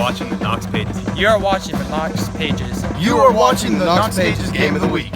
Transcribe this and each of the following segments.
watching the Knox Pages. You are watching the Knox Pages. You are watching the Knox Pages Game of the Week.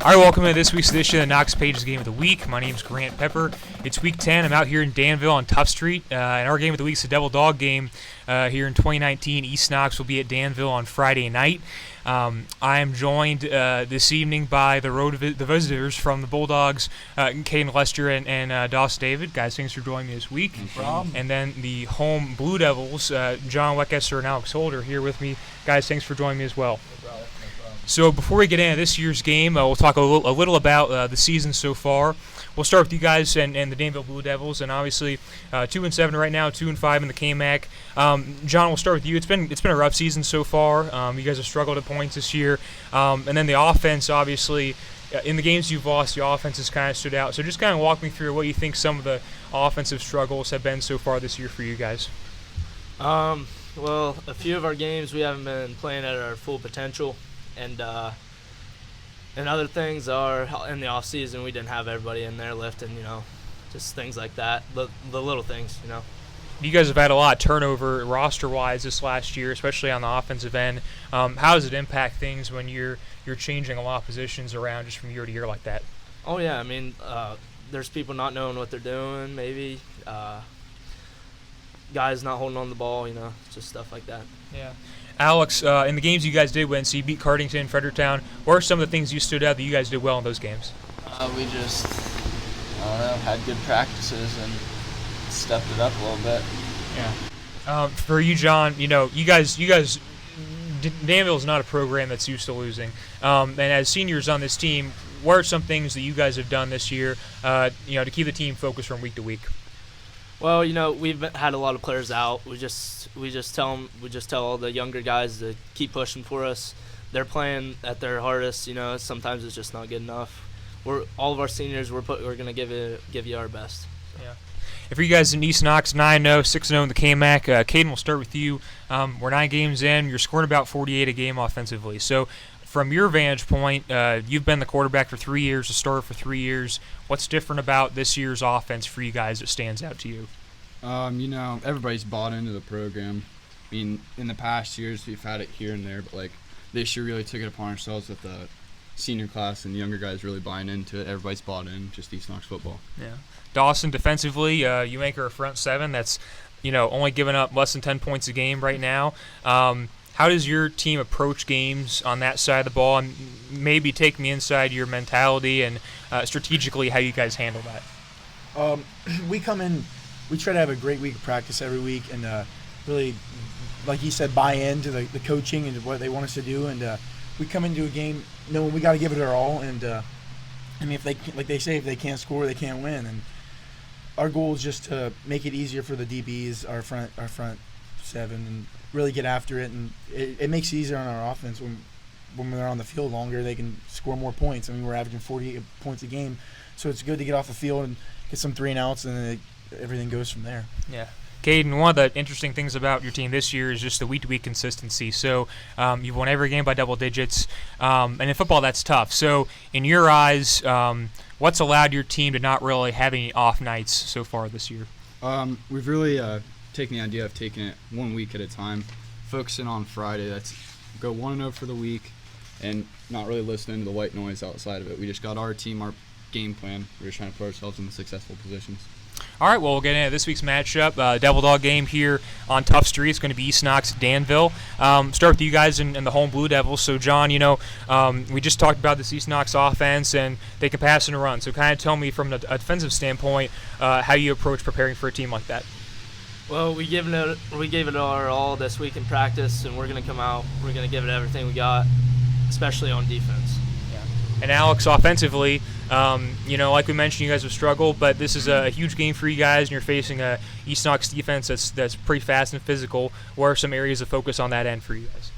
All right, welcome to this week's edition of the Knox Pages Game of the Week. My name's Grant Pepper. It's Week 10. I'm out here in Danville on Tough Street. And our game of the week is a Devil Dog game here in 2019. East Knox will be at Danville on Friday night. I am joined this evening by the visitors from the Bulldogs, Kadden, Lester, and Dawson David. Guys, thanks for joining me this week. No problem. And then the home Blue Devils, John Weckesser and Alex Holt are here with me. Guys, thanks for joining me as well. No problem. So before we get into this year's game, we'll talk a little about the season so far. We'll start with you guys and the Danville Blue Devils, and obviously 2-7 right now, 2-5 in the KMAC. John, we'll start with you. It's been a rough season so far. You guys have struggled at points this year, and then the offense, obviously, in the games you've lost, the offense has kind of stood out. So just kind of walk me through what you think some of the offensive struggles have been so far this year for you guys. Well, a few of our games we haven't been playing at our full potential. And other things are in the off season we didn't have everybody in there lifting, just things like that, the little things, You guys have had a lot of turnover roster-wise this last year, especially on the offensive end. How does it impact things when you're changing a lot of positions around just from year to year like that? Oh yeah, I mean, there's people not knowing what they're doing, maybe guys not holding on the ball, just stuff like that. Yeah. Alex, in the games you guys did win, so you beat Cardington, Fredericktown. What are some of the things you stood out that you guys did well in those games? We just, had good practices and stepped it up a little bit. Yeah. For you, John, you guys, Danville is not a program that's used to losing. And as seniors on this team, what are some things that you guys have done this year, to keep the team focused from week to week? Well, we've had a lot of players out. We just tell all the younger guys to keep pushing for us. They're playing at their hardest. Sometimes it's just not good enough. All of our seniors. We're gonna give you our best. Yeah. And for you guys in East Knox, 9-0, 6-0 in the KMAC. Kadden, we'll start with you. We're 9 games in. You're scoring about 48 a game offensively. So, from your vantage point, you've been the quarterback for 3 years, the starter for 3 years. What's different about this year's offense for you guys that stands out to you? Everybody's bought into the program. I mean, in the past years, we've had it here and there, but, this year really took it upon ourselves with the senior class and the younger guys really buying into it. Everybody's bought in, just East Knox football. Yeah. Dawson, defensively, you make her a front seven that's, only giving up less than 10 points a game right now. How does your team approach games on that side of the ball? And maybe take me inside your mentality and strategically how you guys handle that. We come in, we try to have a great week of practice every week and really, like he said, buy into the coaching and what they want us to do. And we come into a game knowing we got to give it our all. And if they can't score, they can't win. And our goal is just to make it easier for the DBs, our front seven, and really get after it, and it makes it easier on our offense when they're on the field longer. They can score more points. I mean, we're averaging 48 points a game, so it's good to get off the field and get some 3 and outs, and then everything goes from there. Yeah. Kadden, one of the interesting things about your team this year is just the week-to-week consistency. So you've won every game by double digits, and in football that's tough. So in your eyes, what's allowed your team to not really have any off nights so far this year? We've really taking the idea of taking it 1 week at a time, focusing on Friday. That's go 1-0 for the week, and not really listening to the white noise outside of it. We just got our team, our game plan. We're just trying to put ourselves in successful positions. All right, well, we'll get into this week's matchup. Devil Dog game here on Tough Street. It's going to be East Knox, Danville. Start with you guys in the home Blue Devils. So, John, we just talked about this East Knox offense, and they can pass and run. So kind of tell me from a defensive standpoint how you approach preparing for a team like that. Well, we gave it our all this week in practice, and we're going to come out. We're going to give it everything we got, especially on defense. Yeah. And Alex, offensively, like we mentioned, you guys have struggled, but this is a huge game for you guys, and you're facing a East Knox defense that's pretty fast and physical. What are some areas of focus on that end for you guys?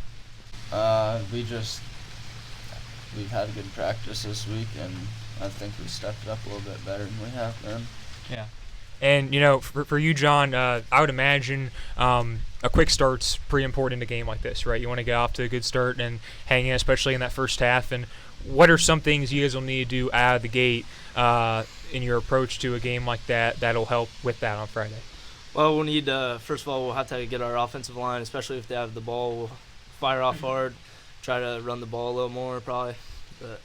We've had good practice this week, and I think we stepped it up a little bit better than we have been. Yeah. And, for you, John, I would imagine a quick start's pretty important in a game like this, right? You want to get off to a good start and hang in, especially in that first half. And what are some things you guys will need to do out of the gate in your approach to a game like that that'll help with that on Friday? Well, we'll need first of all, we'll have to get our offensive line, especially if they have the ball. We'll fire off hard, try to run the ball a little more probably, but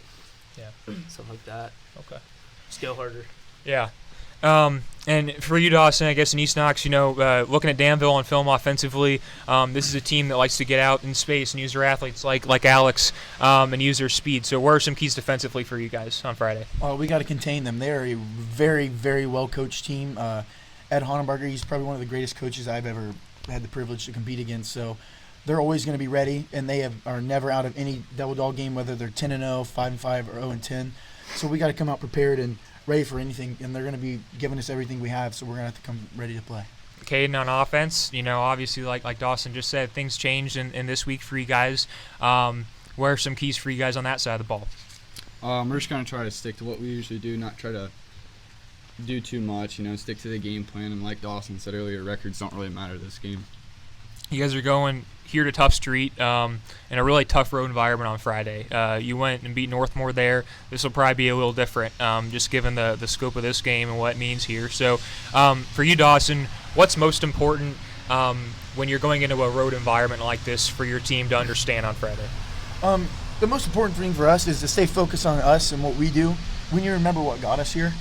stuff like that. Okay. Just go harder. Yeah. And for you, Dawson, I guess in East Knox, looking at Danville on film offensively, this is a team that likes to get out in space and use their athletes like Alex and use their speed. So what are some keys defensively for you guys on Friday? We got to contain them. They're a very, very well-coached team. Ed Honenberger, he's probably one of the greatest coaches I've ever had the privilege to compete against. So they're always going to be ready, and they are never out of any double dog game, whether they're 10-0, 5-5, or 0-10. So we got to come out prepared and ready for anything, and they're going to be giving us everything we have, so we're going to have to come ready to play. Kadden, on offense, obviously like Dawson just said, things changed in this week for you guys. What are some keys for you guys on that side of the ball? We're just going to try to stick to what we usually do, not try to do too much, stick to the game plan. And like Dawson said earlier, records don't really matter this game. You guys are going here to Tough Street in a really tough road environment on Friday. You went and beat Northmore there. This will probably be a little different, just given the scope of this game and what it means here. So for you, Dawson, what's most important when you're going into a road environment like this for your team to understand on Friday? The most important thing for us is to stay focused on us and what we do. We need to remember what got us here,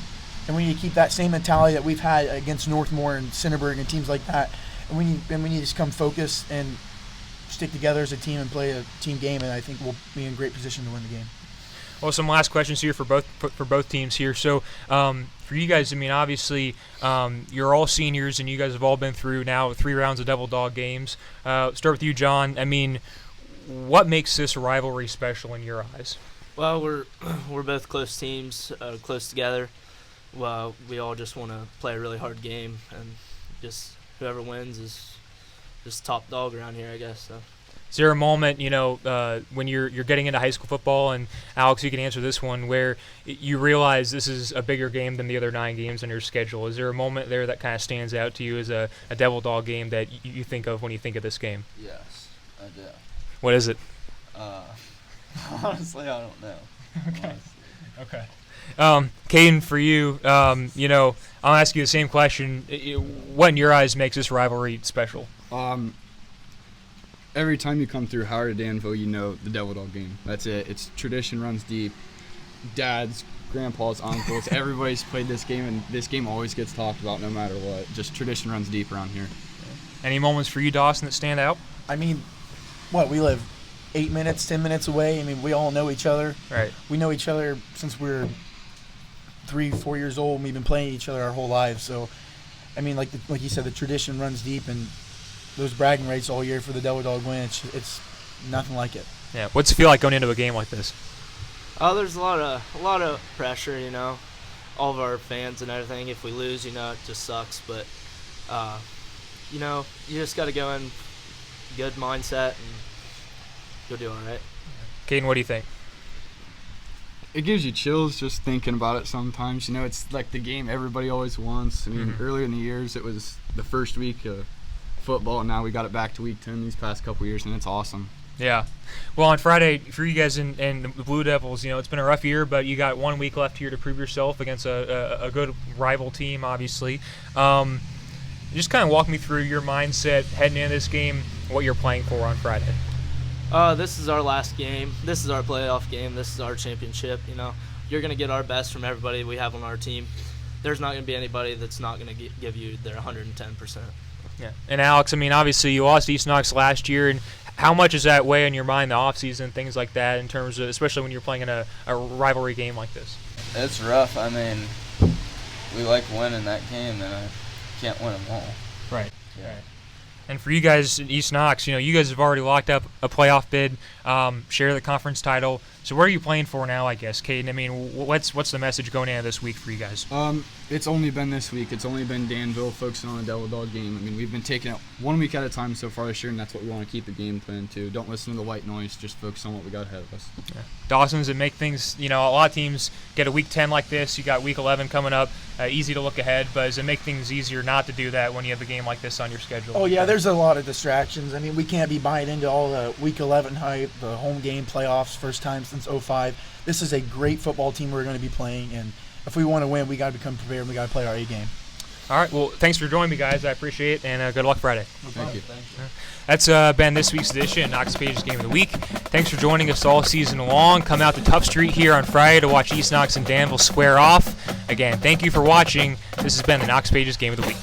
and we need to keep that same mentality that we've had against Northmore and Centerburg and teams like that. And we need to just come focused and stick together as a team and play a team game, and I think we'll be in great position to win the game. Well, some last questions here for both teams here. So for you guys, obviously you're all seniors and you guys have all been through now 3 rounds of double dog games. Start with you, John. What makes this rivalry special in your eyes? Well, we're both close teams, close together. Well, we all just want to play a really hard game, and just whoever wins is just top dog around here, I guess. So. Is there a moment, when you're getting into high school football, and Alex, you can answer this one, where you realize this is a bigger game than the other 9 games on your schedule? Is there a moment there that kind of stands out to you as a devil dog game that you think of when you think of this game? Yes, I do. What is it? Honestly, I don't know. Okay. Kadden, for you, I'll ask you the same question. What in your eyes makes this rivalry special? Every time you come through Howard or Danville, the Devil Dog game. That's it. It's tradition runs deep. Dads, grandpas, uncles, everybody's played this game, and this game always gets talked about no matter what. Just tradition runs deep around here. Any moments for you, Dawson, that stand out? We live 8 minutes, 10 minutes away. We all know each other. Right. We know each other since we're 3-4 years old, and we've been playing each other our whole lives. So, like you said, the tradition runs deep, and those bragging rights all year for the Devil Dog win, it's nothing like it. Yeah. What's it feel like going into a game like this? There's a lot of pressure, all of our fans and everything. If we lose, it just sucks. But, you just got to go in good mindset and you'll do all right. Kadden, what do you think? It gives you chills just thinking about it sometimes. It's like the game everybody always wants. Earlier in the years, it was the first week of football, and now we got it back to week 10 these past couple years, and it's awesome. Yeah. Well, on Friday, for you guys and the Blue Devils, it's been a rough year, but you got 1 week left here to prove yourself against a good rival team, obviously. Just kind of walk me through your mindset heading into this game, what you're playing for on Friday. This is our last game. This is our playoff game. This is our championship. You're going to get our best from everybody we have on our team. There's not going to be anybody that's not going to give you their 110%. Yeah. And Alex, obviously you lost East Knox last year, and how much does that weigh in your mind, the offseason, things like that, in terms of, especially when you're playing in a rivalry game like this? It's rough. We like winning that game, and I can't win them all. Right. Yeah. Right. And for you guys in East Knox, you guys have already locked up a playoff bid, share the conference title. So where are you playing for now, I guess, Kadden? I mean, what's the message going into this week for you guys? It's only been this week. It's only been Danville focusing on a Devil Dog game. I mean, we've been taking it 1 week at a time so far this year, and that's what we want to keep the game plan to. Don't listen to the white noise. Just focus on what we got ahead of us. Yeah. Dawson's, it make things, a lot of teams get a week 10 like this. You got week 11 coming up. Easy to look ahead, but does it make things easier not to do that when you have a game like this on your schedule? Oh, yeah, there's a lot of distractions. I mean, we can't be buying into all the week 11 hype, the home game playoffs, first time since 05. This is a great football team we're going to be playing, and if we want to win, we got to become prepared and we got to play our A game. All right, well, thanks for joining me, guys. I appreciate it, and good luck Friday. Thank you. That's been this week's edition of Knox Pages Game of the Week. Thanks for joining us all season long. Come out to Tough Street here on Friday to watch East Knox and Danville square off. Again, thank you for watching. This has been the Knox Pages Game of the Week.